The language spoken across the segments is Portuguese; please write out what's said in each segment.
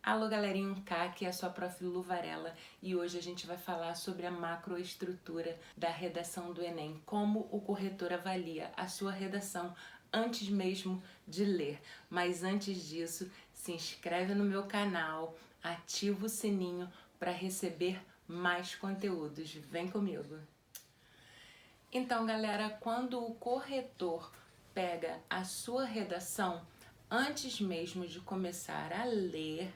Alô galerinha 1K, aqui é a sua prof. Lu Varela e hoje a gente vai falar sobre a macroestrutura da redação do Enem, como o corretor avalia a sua redação antes mesmo de ler. Mas antes disso, se inscreve no meu canal, ativa o sininho para receber mais conteúdos. Vem comigo! Então galera, quando o corretor pega a sua redação, antes mesmo de começar a ler,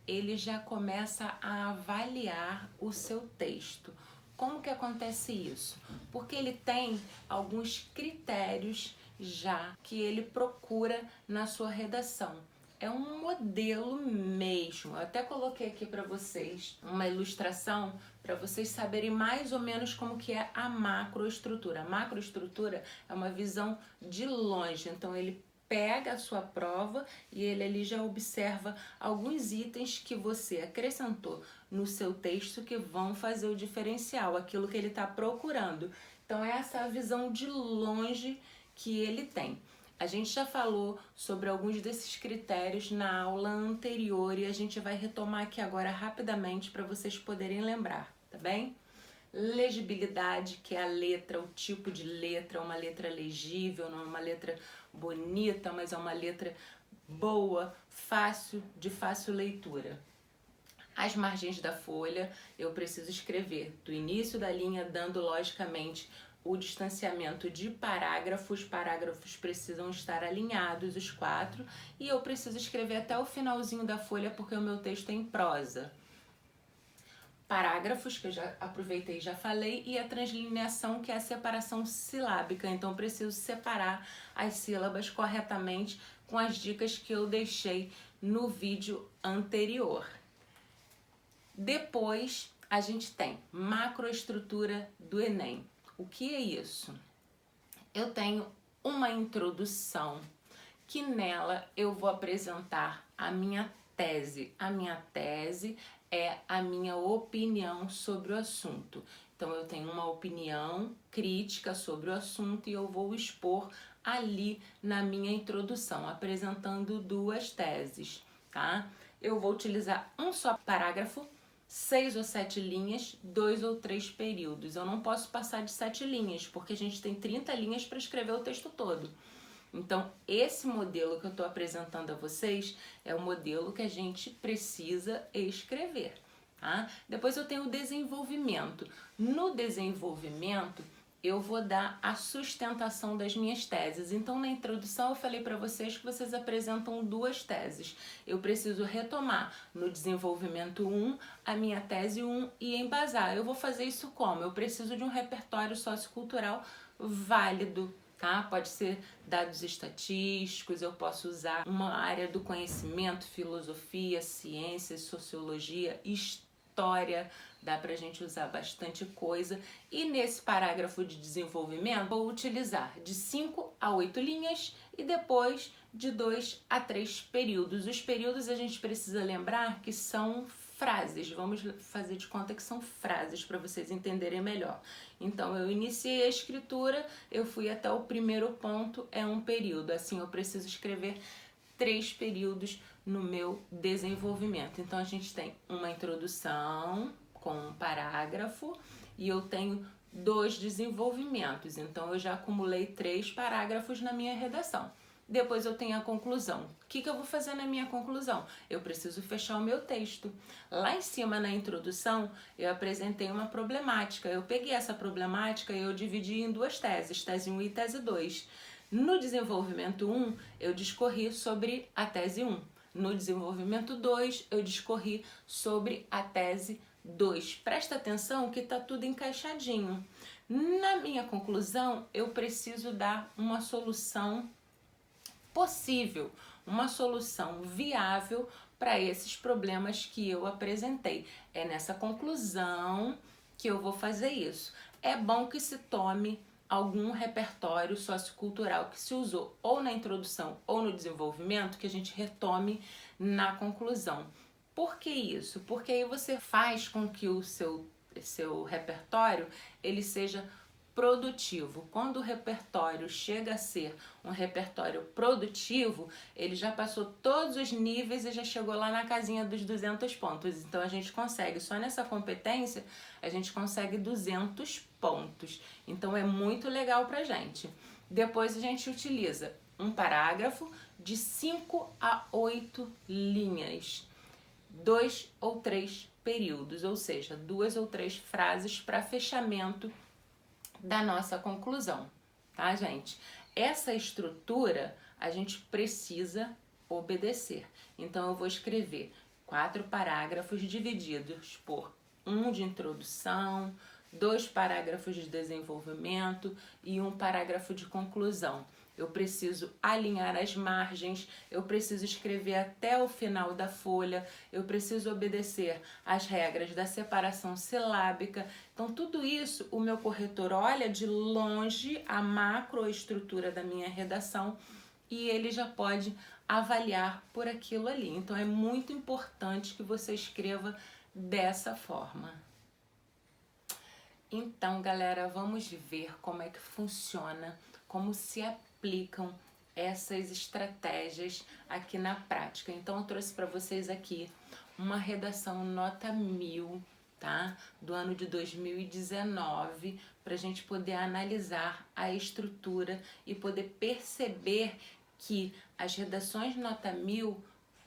ele já começa a avaliar o seu texto. Como que acontece isso? Porque ele tem alguns critérios já que ele procura na sua redação. É um modelo mesmo. Eu até coloquei aqui para vocês uma ilustração para vocês saberem mais ou menos como que é a macroestrutura. A macroestrutura é uma visão de longe, então ele pega a sua prova e ele ali já observa alguns itens que você acrescentou no seu texto que vão fazer o diferencial, aquilo que ele está procurando. Então essa é a visão de longe que ele tem. A gente já falou sobre alguns desses critérios na aula anterior e a gente vai retomar aqui agora rapidamente para vocês poderem lembrar, tá bem? Legibilidade, que é a letra, o tipo de letra, uma letra legível, não é uma letra bonita, mas é uma letra boa, de fácil leitura. As margens da folha, eu preciso escrever do início da linha, dando logicamente o distanciamento de parágrafos. Parágrafos precisam estar alinhados, os 4, e eu preciso escrever até o finalzinho da folha porque o meu texto é em prosa. Parágrafos, que eu já aproveitei e já falei, e a translineação, que é a separação silábica. Então, eu preciso separar as sílabas corretamente com as dicas que eu deixei no vídeo anterior. Depois, a gente tem macroestrutura do Enem. O que é isso? Eu tenho uma introdução, que nela eu vou apresentar a minha tese. A minha tese é a minha opinião sobre o assunto. Então eu tenho uma opinião crítica sobre o assunto e eu vou expor ali na minha introdução, apresentando duas teses, tá? Eu vou utilizar um só parágrafo, 6 ou 7 linhas, 2 ou 3 períodos. Eu não posso passar de 7 linhas, porque a gente tem 30 linhas para escrever o texto todo. Então, esse modelo que eu estou apresentando a vocês é o modelo que a gente precisa escrever, tá? Depois eu tenho o desenvolvimento. No desenvolvimento, eu vou dar a sustentação das minhas teses. Então, na introdução, eu falei para vocês que vocês apresentam duas teses. Eu preciso retomar no desenvolvimento 1 a minha tese 1 e embasar. Eu vou fazer isso como? Eu preciso de um repertório sociocultural válido, tá? Pode ser dados estatísticos, eu posso usar uma área do conhecimento, filosofia, ciências, sociologia, história, dá pra gente usar bastante coisa. E nesse parágrafo de desenvolvimento, vou utilizar de 5 a 8 linhas e depois de 2 a 3 períodos. Os períodos a gente precisa lembrar que são frases, vamos fazer de conta que são frases para vocês entenderem melhor. Então eu iniciei a escritura, eu fui até o primeiro ponto, é um período. Assim eu preciso escrever 3 períodos no meu desenvolvimento. Então a gente tem uma introdução com um parágrafo e eu tenho 2 desenvolvimentos. Então eu já acumulei 3 parágrafos na minha redação. Depois eu tenho a conclusão. O que eu vou fazer na minha conclusão? Eu preciso fechar o meu texto. Lá em cima, na introdução, eu apresentei uma problemática. Eu peguei essa problemática e eu dividi em 2 teses, tese 1 e tese 2. No desenvolvimento 1, eu discorri sobre a tese 1. No desenvolvimento 2, eu discorri sobre a tese 2. Presta atenção que está tudo encaixadinho. Na minha conclusão, eu preciso dar uma solução possível, uma solução viável para esses problemas que eu apresentei. É nessa conclusão que eu vou fazer isso. É bom que se tome algum repertório sociocultural que se usou ou na introdução ou no desenvolvimento, que a gente retome na conclusão. Por que isso? Porque aí você faz com que o seu repertório ele seja produtivo. Quando o repertório chega a ser um repertório produtivo, ele já passou todos os níveis e já chegou lá na casinha dos 200 pontos. Então a gente consegue, só nessa competência, a gente consegue 200 pontos. Então é muito legal pra gente. Depois a gente utiliza um parágrafo de 5 a 8 linhas, 2 ou 3 períodos, ou seja, 2 ou 3 frases para fechamento da nossa conclusão, tá, gente? Essa estrutura a gente precisa obedecer. Então eu vou escrever 4 parágrafos divididos por um de introdução, 2 parágrafos de desenvolvimento e um parágrafo de conclusão. Eu preciso alinhar as margens, eu preciso escrever até o final da folha, eu preciso obedecer às regras da separação silábica. Então, tudo isso o meu corretor olha de longe a macroestrutura da minha redação e ele já pode avaliar por aquilo ali. Então, é muito importante que você escreva dessa forma. Então, galera, vamos ver como é que funciona, como se aplicam essas estratégias aqui na prática. Então, eu trouxe para vocês aqui uma redação nota 1000, tá? Do ano de 2019, para a gente poder analisar a estrutura e poder perceber que as redações nota 1000,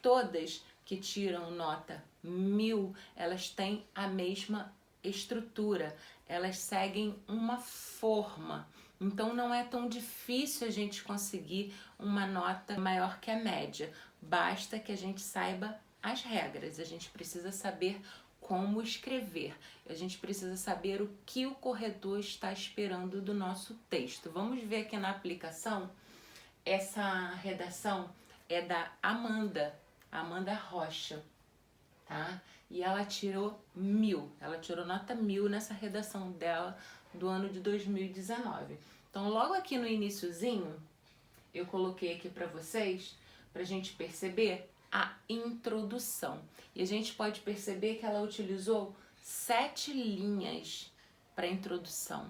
todas que tiram nota 1000, elas têm a mesma estrutura, elas seguem uma forma. Então não é tão difícil a gente conseguir uma nota maior que a média. Basta que a gente saiba as regras. A gente precisa saber como escrever. A gente precisa saber o que o corretor está esperando do nosso texto. Vamos ver aqui na aplicação. Essa redação é da Amanda Rocha, tá? E ela tirou 1000, ela tirou nota 1000 nessa redação dela do ano de 2019. Então, logo aqui no iniciozinho, eu coloquei aqui para vocês, pra gente perceber a introdução. E a gente pode perceber que ela utilizou 7 linhas para introdução.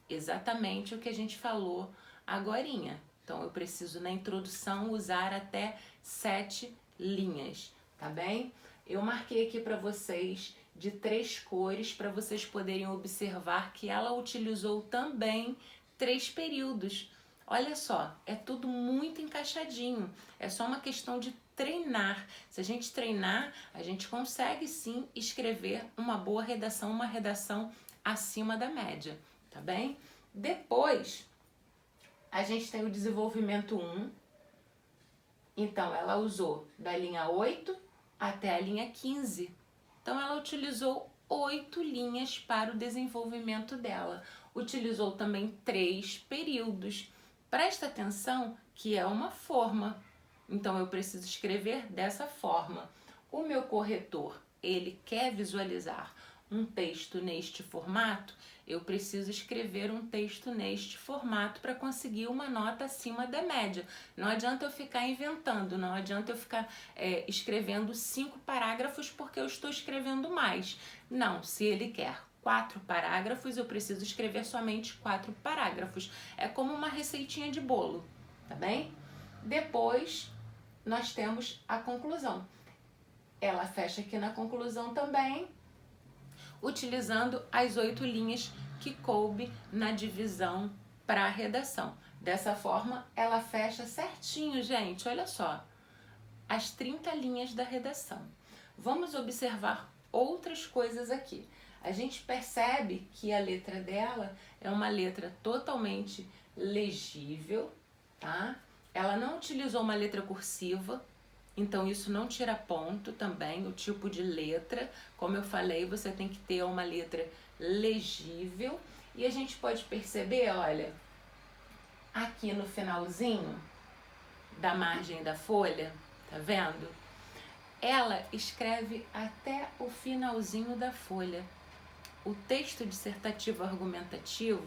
Exatamente o que a gente falou agorinha. Então, eu preciso na introdução usar até 7 linhas, tá bem? Eu marquei aqui para vocês de 3 cores para vocês poderem observar que ela utilizou também 3 períodos. Olha só, é tudo muito encaixadinho. É só uma questão de treinar. Se a gente treinar, a gente consegue sim escrever uma boa redação, uma redação acima da média, tá bem? Depois, a gente tem o desenvolvimento 1. Então, ela usou da linha 8 até a linha 15. Então, ela utilizou 8 linhas para o desenvolvimento dela. Utilizou também 3 períodos. Presta atenção que é uma forma. Então, eu preciso escrever dessa forma. O meu corretor, ele quer visualizar um texto neste formato, eu preciso escrever um texto neste formato para conseguir uma nota acima da média. Não adianta eu ficar inventando, não adianta eu ficar escrevendo 5 parágrafos porque eu estou escrevendo mais. Não, se ele quer 4 parágrafos, eu preciso escrever somente 4 parágrafos. É como uma receitinha de bolo, tá bem? Depois, nós temos a conclusão. Ela fecha aqui na conclusão também, utilizando as 8 linhas que coube na divisão para a redação. Dessa forma, ela fecha certinho, gente, olha só, as 30 linhas da redação. Vamos observar outras coisas aqui. A gente percebe que a letra dela é uma letra totalmente legível, tá? Ela não utilizou uma letra cursiva, então isso não tira ponto também, o tipo de letra. Como eu falei, você tem que ter uma letra legível. E a gente pode perceber, olha, aqui no finalzinho da margem da folha, tá vendo? Ela escreve até o finalzinho da folha. O texto dissertativo argumentativo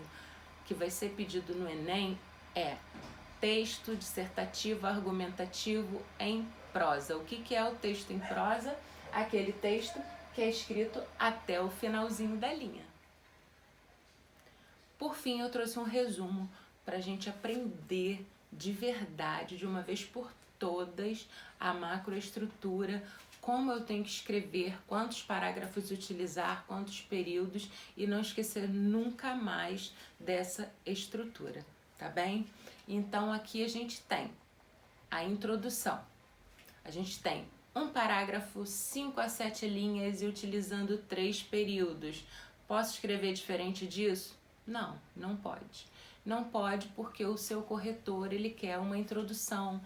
que vai ser pedido no Enem é texto dissertativo argumentativo em prosa. O que é o texto em prosa? Aquele texto que é escrito até o finalzinho da linha. Por fim, eu trouxe um resumo para a gente aprender de verdade, de uma vez por todas, a macroestrutura, como eu tenho que escrever, quantos parágrafos utilizar, quantos períodos, e não esquecer nunca mais dessa estrutura, tá bem? Então aqui a gente tem a introdução, a gente tem um parágrafo, 5 a 7 linhas e utilizando 3 períodos. Posso escrever diferente disso? Não, não pode. Não pode porque o seu corretor ele quer uma introdução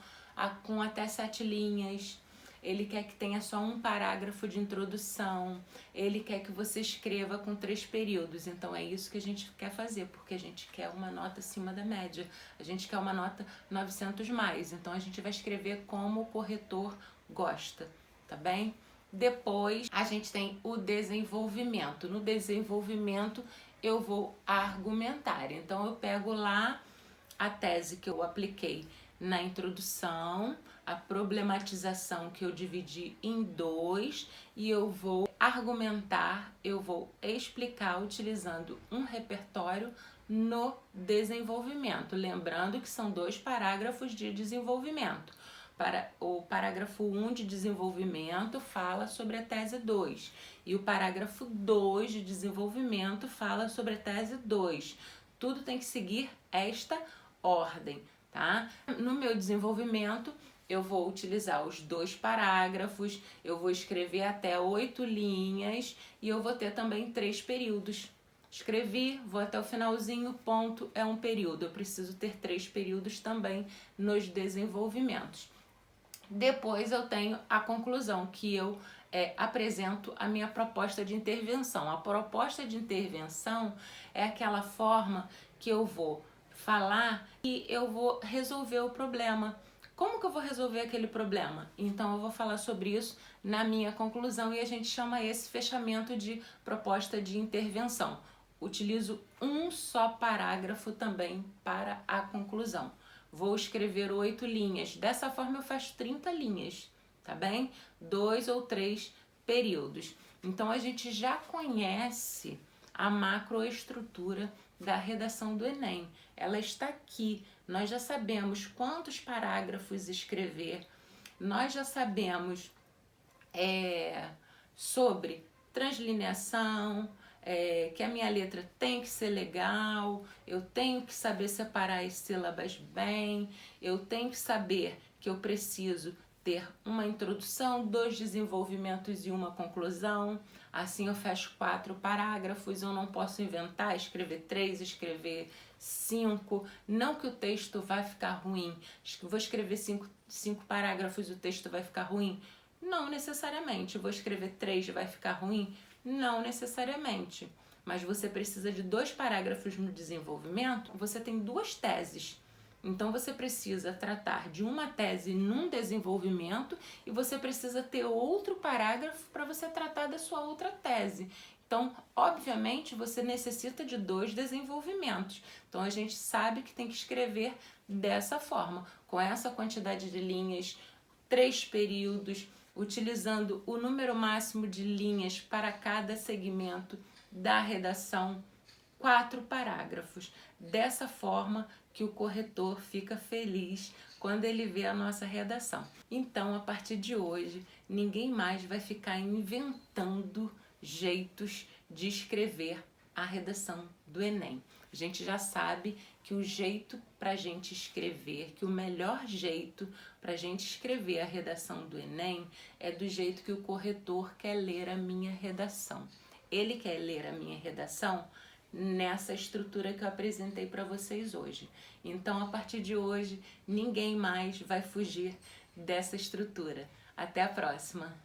com até 7 linhas, ele quer que tenha só um parágrafo de introdução, ele quer que você escreva com 3 períodos. Então é isso que a gente quer fazer, porque a gente quer uma nota acima da média, a gente quer uma nota 900 mais, então a gente vai escrever como o corretor gosta, tá bem? Depois a gente tem o desenvolvimento. No desenvolvimento eu vou argumentar, então eu pego lá a tese que eu apliquei na introdução, a problematização que eu dividi em 2 e eu vou argumentar, eu vou explicar utilizando um repertório no desenvolvimento. Lembrando que são 2 parágrafos de desenvolvimento. Para o parágrafo 1 de desenvolvimento fala sobre a tese 2 e o parágrafo 2 de desenvolvimento fala sobre a tese 2. Tudo tem que seguir esta ordem, tá? No meu desenvolvimento, eu vou utilizar os 2 parágrafos, eu vou escrever até 8 linhas e eu vou ter também 3 períodos. Escrevi, vou até o finalzinho, ponto, é um período. Eu preciso ter 3 períodos também nos desenvolvimentos. Depois eu tenho a conclusão, que eu apresento a minha proposta de intervenção. A proposta de intervenção é aquela forma que eu vou falar e eu vou resolver o problema. Como que eu vou resolver aquele problema? Então eu vou falar sobre isso na minha conclusão e a gente chama esse fechamento de proposta de intervenção. Utilizo um só parágrafo também para a conclusão. Vou escrever 8 linhas. Dessa forma eu faço 30 linhas, tá bem? 2 ou 3 períodos. Então a gente já conhece a macroestrutura da redação do Enem. Ela está aqui. Nós já sabemos quantos parágrafos escrever. Nós já sabemos sobre translineação, que a minha letra tem que ser legal, eu tenho que saber separar as sílabas bem, eu tenho que saber que eu preciso ter uma introdução, 2 desenvolvimentos e uma conclusão. Assim eu fecho 4 parágrafos, eu não posso inventar, escrever 3, escrever 5. Não que o texto vai ficar ruim, vou escrever 5 parágrafos e o texto vai ficar ruim. Não necessariamente. Vou escrever 3, vai ficar ruim? Não necessariamente. Mas você precisa de 2 parágrafos no desenvolvimento, você tem 2 teses. Então você precisa tratar de uma tese num desenvolvimento e você precisa ter outro parágrafo para você tratar da sua outra tese. Então, obviamente, você necessita de 2 desenvolvimentos. Então a gente sabe que tem que escrever dessa forma, com essa quantidade de linhas, 3 períodos, utilizando o número máximo de linhas para cada segmento da redação, 4 parágrafos. Dessa forma que o corretor fica feliz quando ele vê a nossa redação. Então, a partir de hoje, ninguém mais vai ficar inventando jeitos de escrever a redação do Enem. A gente já sabe que o jeito para a gente escrever, que o melhor jeito para a gente escrever a redação do Enem é do jeito que o corretor quer ler a minha redação. Ele quer ler a minha redação nessa estrutura que eu apresentei para vocês hoje. Então, a partir de hoje, ninguém mais vai fugir dessa estrutura. Até a próxima!